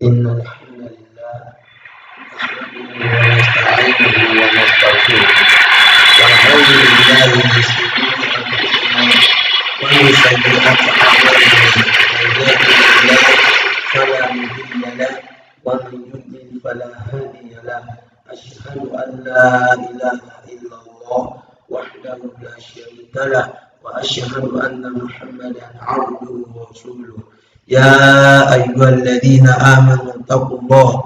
إن الحمد لله نحمده ونستعينه ونستغفره ونعوذ بالله من شرور أنفسنا ومن سيئات أعمالنا من يهده الله فلا مضل له ومن يضلل فلا هادي له أشهد أن لا إله إلا الله وحده لا شريك له وأشهد أن محمدا عبده ورسوله يا أيها الذين آمنوا اتقوا الله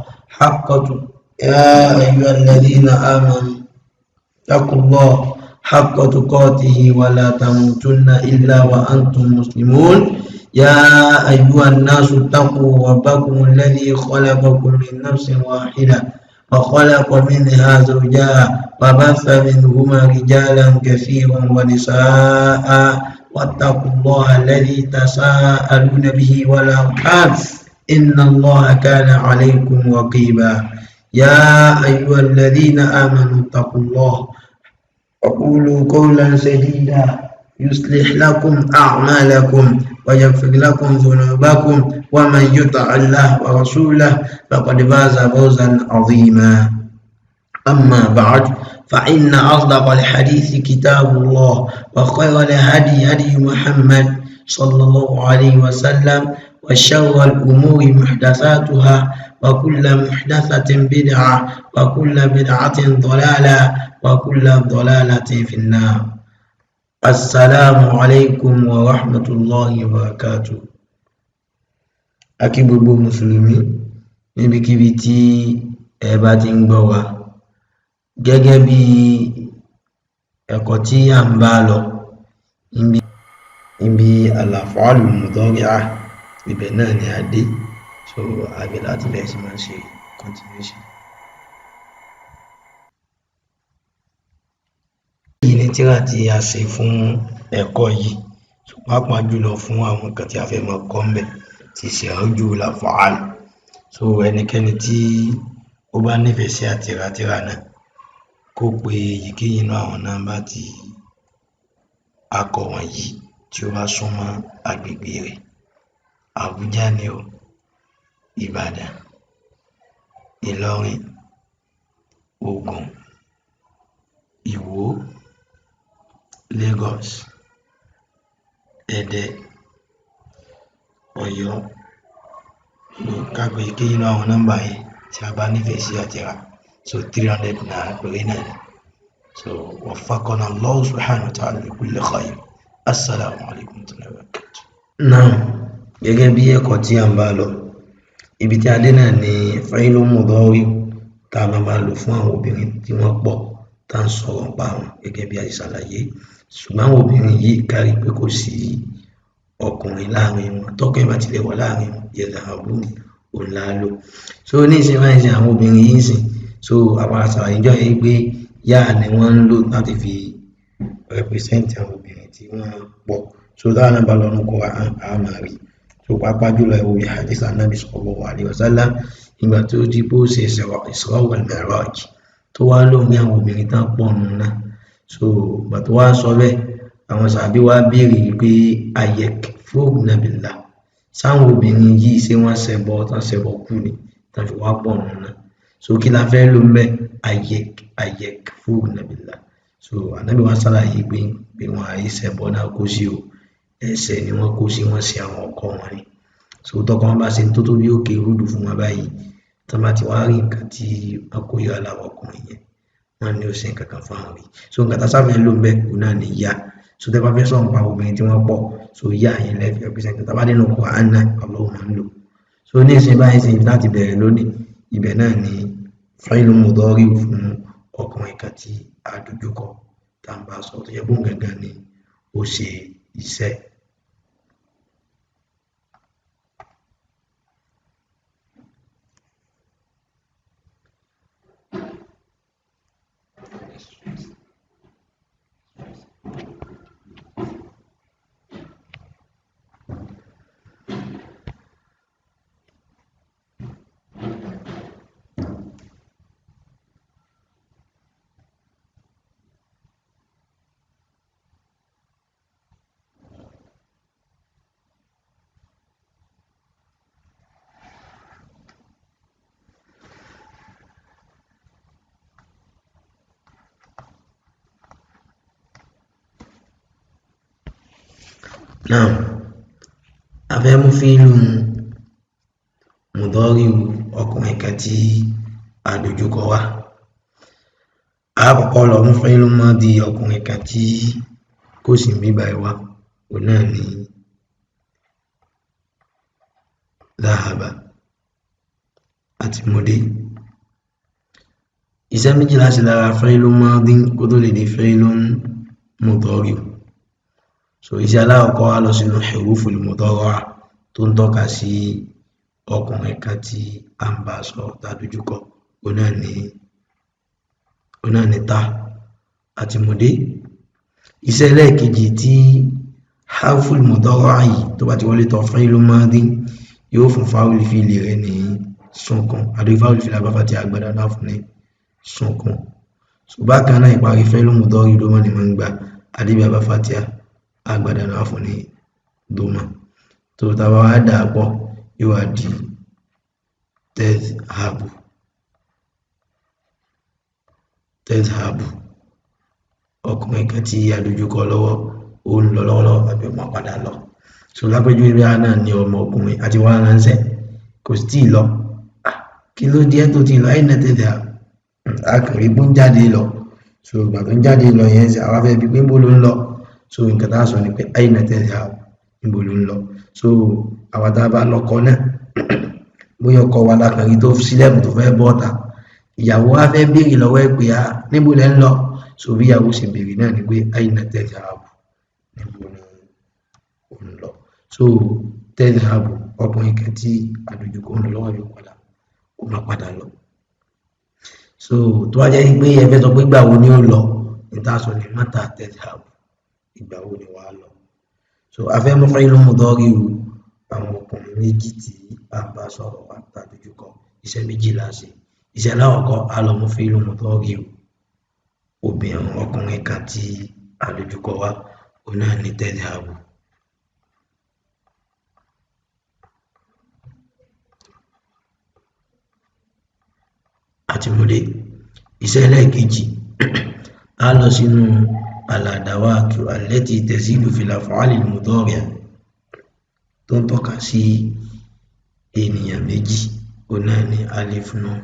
حق تقاته ولا تموتن إلا وأنتم مسلمون يا أيها الناس اتقوا ربكم الذي خلقكم من نفس واحدة وخلق منها زوجها وبث منهما رجالا كثيرا ونساء واتقوا الله الذي تساءلون به والأرحام إن الله كان عليكم رقيبا يا أيها الذين آمنوا اتقوا الله وقولوا قولا سديدا يصلح لكم أعمالكم ويغفر لكم ذنوبكم ومن يطع الله ورسوله فقد فاز فوزا عظيما أما بعد فإن أصدق الحديث كتاب الله وخير الهدي هدي محمد صلى الله عليه وسلم وشر الأمور محدثاتها وكل محدثة بدعة وكل بدعة ضلالة وكل ضلالة في النار. السلام عليكم ورحمة الله وبركاته. Akí gbogbo mùsùlùmí níbikíbi tí ẹ bá ti ń gbọ́ wa, gẹ́gẹ́ bí ẹ̀kọ́ tí à ń bá lọ níbi al-af'al al-mudari'ah, ibẹ̀ náà ni a dé, so àgbẹ̀ láti bẹ̀rẹ̀ sí máa ṣe continuation. Èyí ni tírà tí a ṣe fún ẹ̀kọ́ yìí, so pàápàá jùlọ fún àwọn nǹkan tí a fẹ́ máa kọ́ ńbẹ̀ tí ṣe àwùjọ al-af'al. So ẹnikẹ́ni tí ó bá nífẹ̀ẹ́ sí àti ra tírà náà kó pe èyíkéyìí nínú àwọn nọ́mbà tí a kọ wọ̀nyí tí ó bá súnmọ́ agbègbè rẹ̀. Àbújá ni o, Ìbàdàn, Ìlọrin, Ògùn, Ìwó, Lagos, Ẹdẹ, Ọ̀yọ́. Ká pe èyíkéyìí nínú àwọn nọ́mbà yẹn tí a bá nífẹ̀ẹ́ sí àti rà. So 300 naira péré náà ni. So waffaqana Allahu subhanahu wa ta'ala li kulli khair. Assalamu alaikum wa rahmatullahi wa barakatuh. Now, gẹ́gẹ́ bí ẹ̀kọ́ tí a ń bá lọ, ibi tí a dé náà ni fa'ilun mudari tá a máa lò fún àwọn obìnrin tí wọ́n pọ̀ tá ń sọ̀rọ̀ nípa wọn gẹ́gẹ́ bí a ṣe ṣàlàyé. Ṣùgbọ́n àwọn obìnrin yìí kárí pé kò sí ọkùnrin láàrin wọn, tọ́kùnrin bá tilẹ̀ wà láàrin wọn, yadhhabun òun la lò. So ní ìsìn báyìí sin àwọn obìnrin yìí ń sìn, so àwọn àṣàlàyé ìjọ yẹn pé yá ni wọ́n ń lò láti fi represent àwọn obìnrin tí wọ́n pọ̀. So táwọn náà bá lọ́nu kọ́ àmà rí. So pàápàá jùlọ ẹ̀wọ̀ bí hadith Ànábì sallallahu alaihi wasallam ìgbà tó di bó ṣe Isra wal Mi'raj tó wá lóhùn ní àwọn obìnrin tán pọ̀ nù náà. So ìgbà tó wá sọ bẹ́ẹ̀, àwọn sàbí wá béèrè pé ayakfurna billah, sáwọn obìnrin yìí ṣé wọ́n ṣẹbọ kú ni tán fi wá pọ̀ nù náà. So kí la fẹ́ lò ńbẹ̀? Ayakfurna billah. So Ànábì wá ṣàlàyé pé wọn àyè ṣẹbọ náà kó sí o, ẹ̀ṣẹ̀ ni wọ́n kó sí, wọ́n ṣe àwọn ọkọ wọn ni. So tọkọ wọn bá ṣe tó bí òkè rúdù fún wọn báyìí, tí wọ́n bá ti wá rí nǹkan tí wọ́n kó yọ aláwọ̀ ọkùnrin yẹn, wọ́n ní ó ṣe nǹkan kan fún àwọn rí. So nǹkan tá a sáfẹ́ lò ńbẹ̀ òun náà ni yá. So tẹ́ bá fẹ́ sọ̀rọ̀ nípa obìnrin tí wọ́n pọ̀, so yá yẹn lẹ́fẹ̀ẹ́ represent. Tá a bá nínú Qur'an náà Ọlọ́hun máa ń lò. So ní ìsìn báyìí sìn láti bẹ̀rẹ̀ lónìí, ibẹ̀ náà ni fa'ilun mudari fún ọkùnrin kan tí a dojúkọ tá ń bá sọ tó yẹ bóun gangan ni ó ṣe iṣẹ́. náà a fẹ́ mú fíìlù mùdọ́ríù ọkùnrin kan tí a dojúkọ wá. A kọ́kọ́ lọ mú fíìlù máàdì ọkùnrin kan tí kò sí níbí báyìí wá, òun náà ni láhàbà àti mọdé. Iṣẹ́ méjì láti lára fíìlù máàdì kó tó lè di fíìlù mùdọ́ríù. So iṣẹ́ alákọ̀ọ́kọ́ wá lọ sínú huruful mudọ́rọ́à tó ń tọ́ka sí ọkùnrin kan tí a ń bá sọ tá dojúkọ, òun náà ni tá àti mọdé. Iṣẹ́ ẹlẹ́ẹ̀kejì tí harful mudọ́rọ́à yìí tó bá ti wọlé tọ̀ fíìlù máàdì yóò fún fáwìlì fíìlì rẹ̀ ní sunkún, àdó fáwìlì fíìlì àbáfà tí a gbàdá náà fún ní sunkún. So bákan náà ìparí fíìlù mudọ́ríù ló mọ́ ni máa ń gbà àdébí àbáfà tí a gbàdá náà fún ní doma. tó tàbá wá dà pọ̀ yóò wá di tadhhabu ọkùnrin kan tí a dojúkọ lọ́wọ́ ó ń lọ lọ́wọ́lọ́wọ́ àbí ó máa padà lọ. So lápẹjú ibi náà ni ọmọ ọkùnrin àti wá ránṣẹ́ kò sì tí ì lọ. Kí ló dé tó ti lọ ayna tadhhab? Akàrí bó ń jáde lọ. So ìgbà tó ń jáde lọ yẹn sì àwa fẹ́ bí pé níbo ló ń lọ. So nǹkan tá a sọ ni pé ayna tadhhab, níbo ló ń lọ. So àwa tá a bá lọkọ náà bóyá ọkọ wa lákàrí tó sílẹ̀kùn tó fẹ́ bọ́ta, ìyàwó wa fẹ́ béèrè lọ́wọ́ ẹ̀ pé níbo lẹ́ ń lọ. So bí ìyàwó sì béèrè náà ni pé ayna tadhhab, níbo ni ó ń lọ. So tadhhab ọkùnrin kan tí àdójúkọ ń lọ lọ́wọ́ yóò padà, ó máa padà lọ. So tó wá jẹ́ pé ẹ fẹ́ sọ pé ìgbà wo ni ó lọ, níta sọ ni mata tadhhab, ìgbà wo ni wàá lọ. So a fẹ́ mú fíìlù mudọ́ríù àwọn ọkùnrin méjì tí a bá sọ̀rọ̀ wá tá dojúkọ. Iṣẹ́ méjì la ṣe. Iṣẹ́ alákọ̀ọ́kọ́ a lọ mú fíìlù mudọ́ríù obìnrin ọkùnrin kan tí a dojúkọ wá, òun náà ni tadhhabu. Àti mọdé. Iṣẹ́ ẹlẹ́ẹ̀kejì a lọ sínú al-adawatu allati tazidu fil af'ali al-mudari'a tó ń tọ́ka sí ènìyàn méjì, òun náà ni alif nun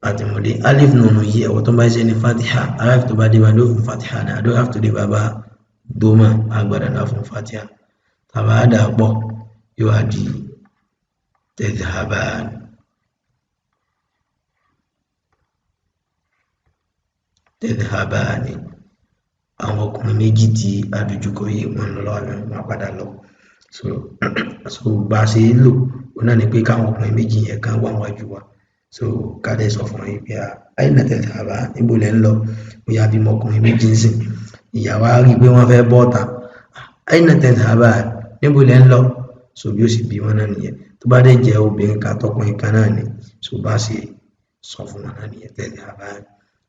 àti mọdé. Alif nun yìí ẹ̀wọ̀ tó bá ṣe ní fatiha, alif tó bá dé bá ló fún fatiha náà, àdó alif tó dé bá doma agbada náà fún fatiha. Tàbá dà pọ̀ yóò wá di tadhhaban. Tadhhabani àwọn ọkùnrin méjì tí a dojúkọ yìí wọ́n lọ lọ́wọ́ wọn padà lọ. So bá ṣe lò ó náà ni pé káwọn ọkùnrin méjì yẹn kan wá wájú wa. So kádẹ sọ fún yín pé ayna tadhhaban, níbo lẹ́ ń lọ. Bóyá bímọ ọkùnrin méjì ń sìn, ìyàwó á rí i pé wọ́n fẹ́ bọ́ta, ayna tadhhaban, níbo lẹ́ ń lọ. So bí ó sì bí wọn náà nìyẹn. Tó bá dẹ̀ jẹ́ obìnrin kan tọkùnrin kan náà ni, so bá ṣe sọ fún wọn náà nìyẹn, tadhhaban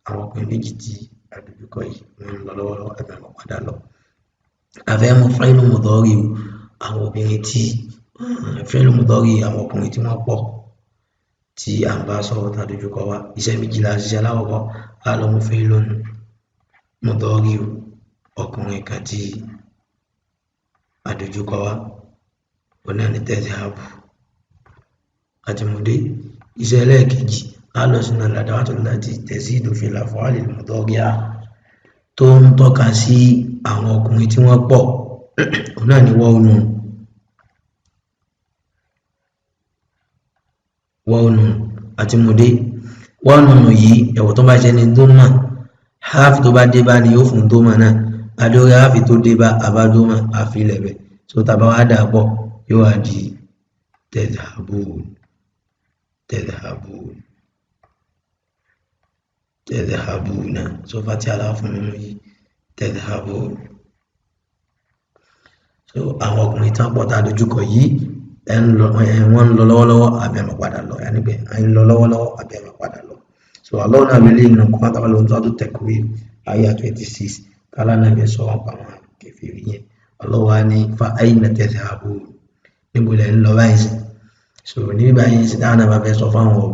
àwọn ọkùnrin méjì tí a dojúkọ yìí wọ́n lọ lọ́wọ́lọ́wọ́ àbí wọ́n padà lọ. A fẹ́ mú fíìlù mudọ́ríù àwọn obìnrin tí fíìlù mudọ́ríù àwọn ọkùnrin tí wọ́n pọ̀ tí a ń bá sọ̀rọ̀ tá dojúkọ wá. Iṣẹ́ méjì la ṣiṣẹ́ alákọ̀ọ́kọ́ a lọ mú fíìlù mudọ́ríù ọkùnrin kan tí a dojúkọ wá, òun náà ni tadhhabu àti mọdé. Iṣẹ́ ẹlẹ́ẹ̀kejì a lọ sínú al-adawatu allati tazidu fil af'ali al-mudari'a tó ń tọ́ka sí àwọn ọkùnrin tí wọ́n pọ̀, òun náà ni wawu nun àti mọdé. Wawu nun yìí ẹ̀wọ̀ tó bá ṣe ní doma, háàfì tó bá dé bá ni yóò fún doma náà, adórí háàfì tó dé bá àbá doma àfilẹ̀bẹ̀. So tàbá wá dà pọ̀ yóò wá di tadhhabun. Tadhhabuna. So fati aláwọ̀ fún nínú yìí tadhhabun. So àwọn ọkùnrin tí wọ́n pọ̀ tá dojúkọ yìí wọ́n ń lọ lọ́wọ́lọ́wọ́ àbí ẹ̀ máa padà lọ. Yàní pé à ń lọ lọ́wọ́lọ́wọ́ àbí ẹ̀ máa padà lọ. So Allah náà ló lé nínú kó àtàwọn lóhun tó Takwir ayah 26 kálá náà lè sọ wọn pa àwọn kèfèrí yẹn. Allah wá ní fa ayna tadhhabun, níbo lẹ́ ń lọ báyìí sí. So ní báyìí sí dáhùn náà bá fẹ́ sọ fáwọn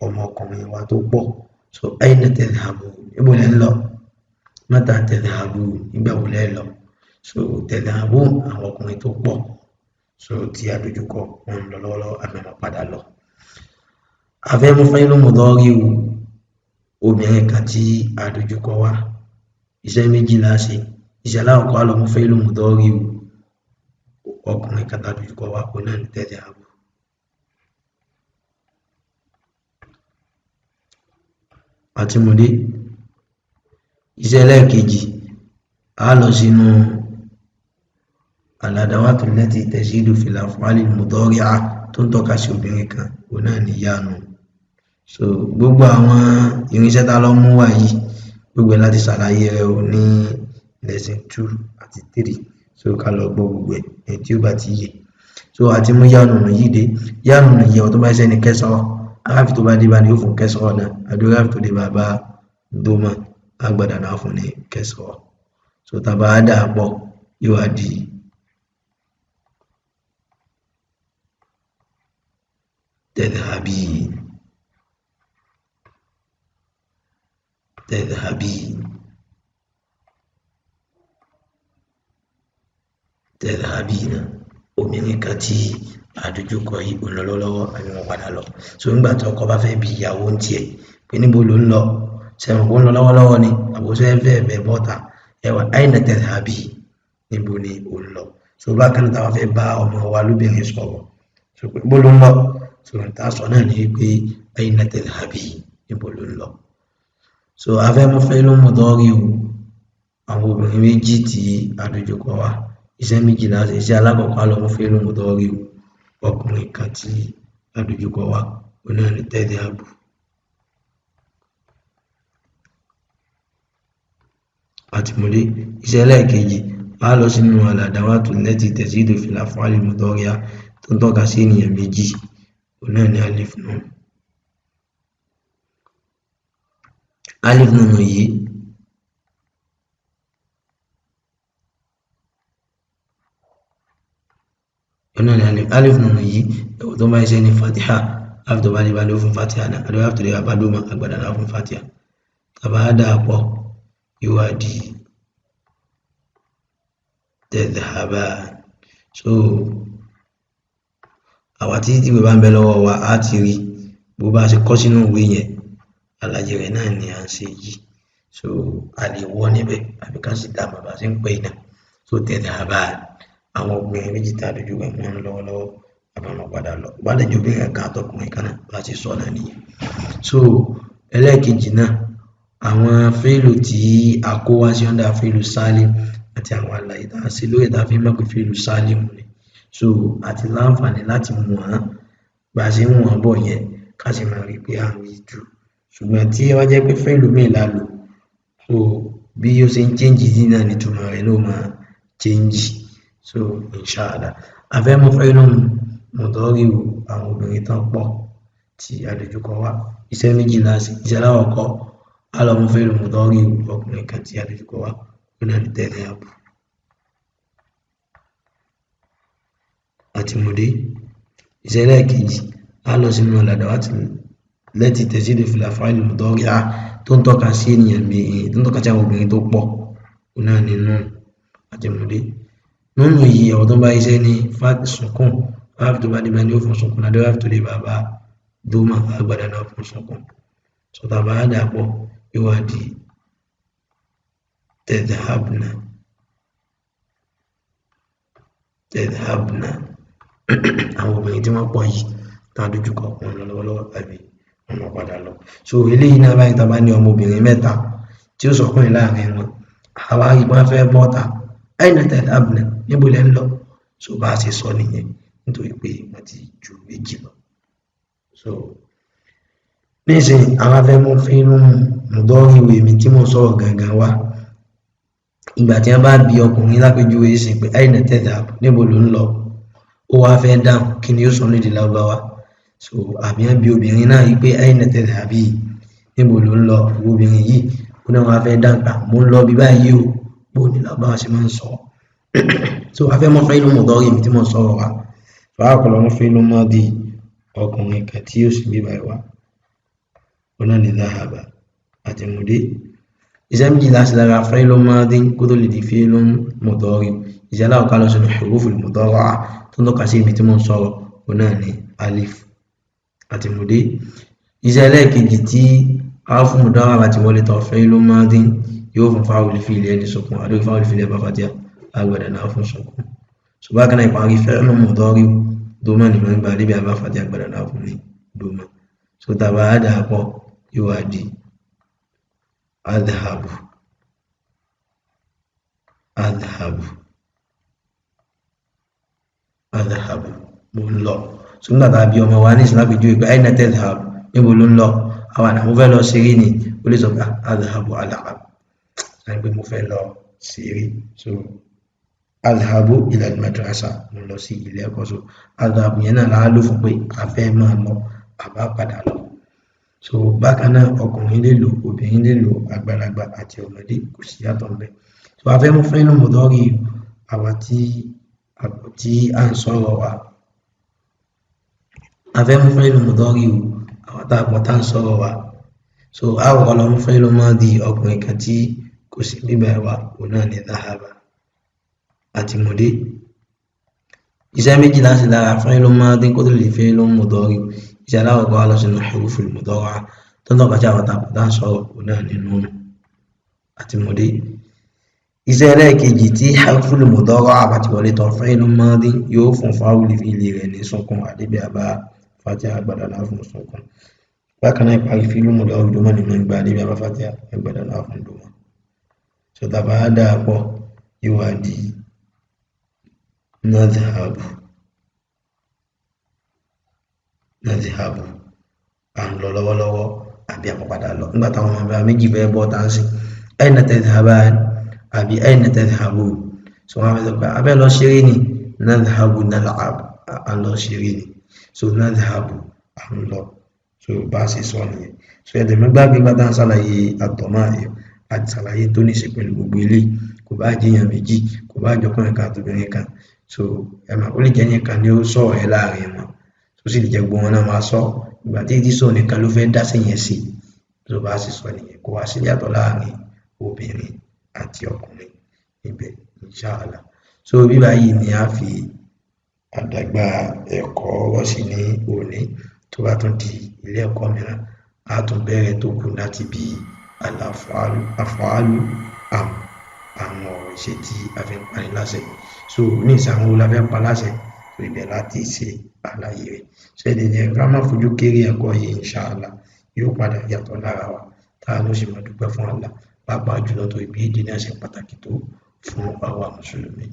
ọmọkùnrin wa tó pọ̀. So ayna tadhhabun, níbo lẹ́ ń lọ. Mata tadhhabun, nígbà wo lẹ́ lọ. so tadhabu àwọn ọkùnrin tó pọ̀ so tí a dojúkọ wọn lọ lọ́wọ́lọ́wọ́ àmì wọn padà lọ. Afẹ́ mú fi'lu mudari obìnrin kan tí a dojúkọ wá, iṣẹ́ méjì la ṣe. Iṣẹ́ alákọ̀ọ́kọ́ á lọ mú fi'lu mudari ọkùnrin kan tá a dojúkọ wá, òun náà ni tadhabu. Àti mùdé. Iṣẹ́ ẹlẹ́ẹ̀kejì á lọ sínú al-adawatu allati tazidu fil af'ali al-mudari'a tó ń tọ́ka sí obìnrin kan, òun náà ni yánu. So gbogbo àwọn irinṣẹ́ tá lọ mú wá yìí gbogbo ẹ̀ láti ṣàlàyé rẹ̀ ò ní lesson 2 àti 3, so ká lọ gbọ́ gbogbo ẹ̀ èyí tí ó bá ti yé. So àti mú yánu yìí dé, yánu yìí ọ̀ tó bá ṣẹ́ ni kẹsàn-án, aráàfin tó bá dé bá ní ó fún kẹsàn-án náà, àdúrà tó dé bá bá dómà agbádà náà fún ní kẹsàn-án. So tàbá dà pọ̀ yóò wá di tadhhabin, tadhhabin, tadhhabina obìnrin kan tí àdójúkọ yìí ò lọ lọ́wọ́ àbí wọn padà lọ. So nígbà tí ọkọ bá fẹ́ bi ìyàwó ń tiẹ̀ pé níbo ló ń lọ, sẹ́wọ̀n kó ń lọ lọ́wọ́lọ́wọ́ ni àbòsọ ẹ̀fẹ́ ẹ̀bẹ̀ bọ́ta ẹwà aina tadhhabi, níbo ni ò ń lọ. So bákan náà táwọn fẹ́ bá ọmọ wa lóbìnrin sọ̀rọ̀, so pé níbo ló ń lọ, so tá a sọ náà ni pé aina tadhhabi, níbo ló ń lọ. So afẹ́ mú fi'lu mudari àwọn obìnrin méjì tí àdójúkọ wá, iṣẹ́ méjì láti iṣẹ́ alákọ̀ọ́kọ́ á lọ mú fi'lu mudari ọkùnrin kan tí àdójúkọ wá, òun náà ni tadhhabu. Àti mùdé. Iṣẹ́ ẹlẹ́ẹ̀kejì á lọ sínú al-adawatu allati tazidu fil af'ali al-mudari'a tó ń tọ́ka sí ènìyàn méjì, òun náà ni alif nun. Alif nun yìí òun náà ni alif nun yìí ẹ̀wọ̀ tó máa ṣe ní fatiha, alif tó bá ní balẹ̀ ó fún fatiha náà, àdúrà tó lè bá dómà agbádà náà fún fatiha. Tàbá dà pọ̀ yóò wá di tadhhaban. So àwa tí ìwé bá ń bẹ lọ́wọ́ wa á ti rí bó bá ṣe kọ́ sínú ìwé yẹn, àlàyé rẹ̀ náà ni à ń ṣe yìí. So a lè wọ́ níbẹ̀ àbí ká sì dá bàbá sí ń pè náà. So tadhhaban àwọn obìnrin méjì tá a dojú wọn lọ́wọ́lọ́wọ́ àbámọ̀ padà lọ. Bá lè jẹ́ obìnrin kan àtọkùnrin kan náà bá ti sọ náà nìyẹn. So ẹlẹ́ẹ̀kejì náà àwọn fíìlù tí a kó wá sí under fíìlù salim àti àwọn àlàyé tá a ṣe lórí tá a fi mọ̀ pé fíìlù salim ni. So àti láǹfààní láti mú wọn bá a ṣe ń wọ̀n bọ̀ yẹn ká sì máa rí pé à ń rí jù. Ṣùgbọ́n tí wọ́n jẹ́ pé fíìlù míì la lò, so bí ó ṣe ń change yìí náà ni túmọ̀ rẹ̀ ló máa change. So inshallah afẹ́ mú fi'lu mudari àwọn obìnrin tán pọ̀ tí àdójúkọ wá, iṣẹ́ méjì la ṣe. Iṣẹ́ alákọ̀ọ́kọ́ á lọ mú fi'lu mudari ọkùnrin kan tí àdójúkọ wá, òun náà ni tadhhabu. Àti mùdé. Iṣẹ́ ẹlẹ́ẹ̀kejì á lọ sínú al-adawatu allati tazidu fil af'ali al-mudari'a tó ń tọ́ka sí ènìyàn tó ń tọ́ka sí àwọn obìnrin tó pọ̀, òun náà ni nun. Àti mùdé. Nunu yìí ọ̀rọ̀ tó bá iṣẹ́ ní sukun, aráàfin tó bá dé bá ní ó fún sukun, àdúrà tó lè bàbá dómà agbádà náà fún sukun. So tàbá dà pọ̀ yóò wá di tadhhabna, tadhhabna àwọn obìnrin tí wọ́n pọ̀ yìí tá a dojúkọ wọn lọ lọ́wọ́lọ́wọ́ àbí wọn padà lọ. So eléyìí náà báyìí tá a bá ní ọmọbìnrin mẹ́ta tí ó sọkùnrin láàrin wọn, àwa ìbọn fẹ́ bọ́ta aina tadhhabna, níbo lẹ́ ń lọ. So bá a ṣe sọ nìyẹn nítorí pé wọ́n ti ju méjì lọ. So nísìnyí àwọn afẹ́ mú fi'lu mudari mi tí mo sọ̀rọ̀ gangan wá. Ìgbà tí wọ́n bá bi ọkùnrin lápèjúwe sí pé aina tadhhab, níbo ló ń lọ, ó wá fẹ́ dáhùn kí ni ó sọ ní èdè Lárúbáwá. So àbí wọ́n bi obìnrin náà yìí pé aina tadhhabi, níbo ló ń lọ, obìnrin yìí ó náà wá fẹ́ dáhùn pé mo ń lọ bí báyìí o, bó ní Lárúbáwá ṣe máa ń sọ. So afẹ́ mú fi'lu mudari mi tí mo sọ̀rọ̀ wá, fàá kọ̀ lọ mú fi'lu madi ọkùnrin kan tí ó sì bí báyìí wá, òun náà ni dhahaba. Àti mùdé. iṣẹ́ méjì láti lára fi'lun madin kó tó lè di fi'lun mudari. Iṣẹ́ alákọ̀ọ́kọ́ lọ sínú huruful mudara'a tó ń tọ́ka sí ibi tí mo ń sọ̀rọ̀ òun náà ni alif àti mudé. Iṣẹ́ ẹlẹ́ẹ̀kejì tí harfu mudara'a bá ti wọlé tán fi'lun madin yóò fún fáwọlì fi'li ẹni sukun àdó fáwọlì fi'li ẹbá fatiha agbẹ̀dẹ̀ náà fún sukun. Ṣùgbọ́n kan náà ìparí fi'lun mudari dómà ní máa ń gba níbi ẹbá fatiha agbẹ̀dẹ̀ náà fún ní dómà. So tàbá àdá pọ̀ yóò wá di adhabu adhabu adhabu mo ń lọ. So nígbà tá a bí ọmọ wa ní ìsìn lápèjú ìgbà aina tadhhab níbo ló ń lọ àwọn àná mo fẹ́ lọ ṣeré ni ó lè sọ pé adhabu al'ab láì pé mo fẹ́ lọ ṣeré. So adhabu ila al-madrasa mo lọ sí ilé ẹ̀kọ́. So adhabu yẹn náà láà lò fún pé a fẹ́ máa lọ àbá padà lọ. So bákan náà ọkùnrin lè lò obìnrin lè lò àgbàlagbà àti ọmọdé kò sí yàtọ̀ ńbẹ̀. So a fẹ́ mú fi'lu mudari àwa tí à ń sọ̀rọ̀ wa a fẹ́ mú fi'lu mudari àwa tá a pọ̀ tá à ń sọ̀rọ̀ wa. So a wọ̀ lọ mú fi'lu madi ọkùnrin kan tí kò sí bíbẹ̀ wa òun náà ni dhahaba àti mudé. Iṣẹ́ méjì láti lára fi'lu madi kó tó lè fi'lu mudari. Iṣẹ́ alákọ̀ọ́kọ́ wá lọ sínú huruful mudara'a tó ń tọ́ka sí àwọn tá a pọ̀ tá à ń sọ̀rọ̀ òun náà ni nun àti mudé. Iṣẹ́ ẹlẹ́ẹ̀kejì tí harful mudara'a bá ti wọlé tán fi'lu madi yóò fún fáwọlì fi'li rẹ̀ ní sukun àdébí àbá fatiha agbada náà fún sukun. Bákan náà ìparí fi'lu mudari dómà ní máa ń gba àdébí àbá fatiha agbada náà fún dómà. So tàbá dá pọ̀ yóò wá di nadhhabu nadhhabu à ń lọ lọ́wọ́lọ́wọ́ àbí àpapàdà lọ. Nígbà táwọn ọmọ bá méjì fẹ́ bọ́ tá ń sìn aina tadhhaban àbí aina tadhhabun. So wọ́n á fẹ́ sọ pé a fẹ́ lọ ṣeré ni nadhhabu nal'ab à ń lọ ṣeré ni. So nadhhabu à ń lọ. So bá ṣe sọ nìyẹn. So ẹ̀dẹ̀ mẹ́gbà gbígbà tá ń ṣàlàyé ad-dama'ir àti ṣàlàyé tó ní ṣe pẹ̀lú gbogbo eléyìí kò bá jẹ́yàn méjì kò bá jọkùnrin kan àtobìnrin kan. So ẹ̀mà ó lè jẹ́ yẹn kan ni ó sọ̀rọ̀ ẹ láàrin wọn tó sì lè jẹ́ gbogbo wọn náà máa sọ ìgbà tí ìdí sọ nìkan ló fẹ́ dá sí yẹn sí. So bá ṣe sọ nìyẹn kò wá sí yàtọ̀ láàrin obìnrin àti ọkùnrin níbẹ̀ insha Allah. So bíbá yìí ni a fi àdàgbà ẹ̀kọ́ ọwọ́ sí ní òní. Tó bá tún di ilé ẹ̀kọ́ mìíràn a tún bẹ̀rẹ̀ tó kù láti bí al-af'alu àwọn ọ̀rọ̀ ìṣe tí a fi ń pani láṣẹ. So ní ìsàwọn wo la fẹ́ pa láṣẹ so ibẹ̀ láti ṣe àlàyé rẹ̀. So ẹ̀dẹ̀ jẹ́ ká má fojú kéré ẹ̀kọ́ yìí insha Allah yóò padà yàtọ̀ lára wa táà ló sì máa dúpẹ́ fún Allah pàápàá jùlọ tó ibi èdè náà ṣe pàtàkì tó fún àwa mùsùlùmí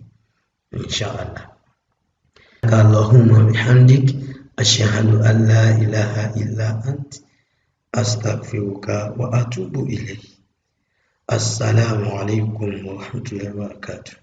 insha Allah. Allahumma bihamdik ashhadu an la ilaha illa ant astaghfiruka wa atubu ilayk. Assalamu alaikum wa rahmatullahi wa barakatuh.